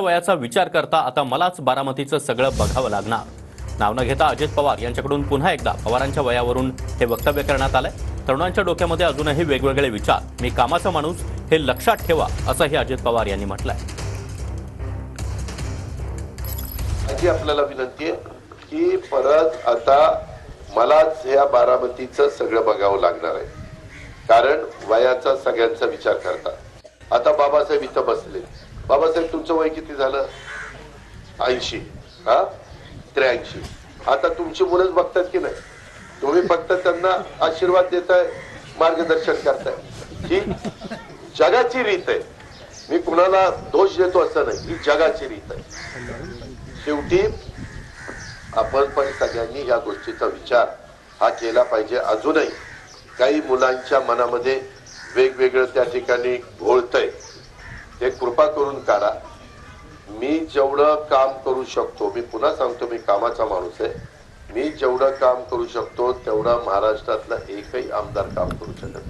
वयाचा विचार करता आता मलाच बारामतीचं सगळं बघावं लागणार. नाव न घेता अजित पवार यांच्याकडून पुन्हा एकदा पवारांच्या वयावरून हे वक्तव्य करण्यात आलंय. तरुणांच्या डोक्यामध्ये अजूनही वेगवेगळे विचार. मी कामाचा माणूस हे लक्षात ठेवा असंही अजित पवार यांनी म्हटलंय. माझी आपल्याला विनंती आहे की परत आता मलाच ह्या बारामतीचं सगळं बघावं लागणार आहे. कारण वयाचा सगळ्यांचा विचार करता. आता बाबासाहेब इथं बसले. बाबासाहेब तुमचं वय किती झालं? 80. हा 83. आता तुमची मुलंच बघतात की नाही? तुम्ही फक्त त्यांना आशीर्वाद देताय, मार्गदर्शन करताय. ही जगाची रीत आहे. मी कुणाला दोष देतो असं नाही, ही जगाची रीत आहे. शेवटी आपण पण सगळ्यांनी या गोष्टीचा विचार हा केला पाहिजे. अजूनही काही मुलांच्या मनामध्ये वेगवेगळं त्या ठिकाणी घोळतंय, ते कृपा करून काढा. मी जेवढं काम करू शकतो, मी पुन्हा सांगतो, मी कामाचा माणूस आहे. मी जेवढं काम करू शकतो तेवढं महाराष्ट्रातला एकही आमदार काम करू शकत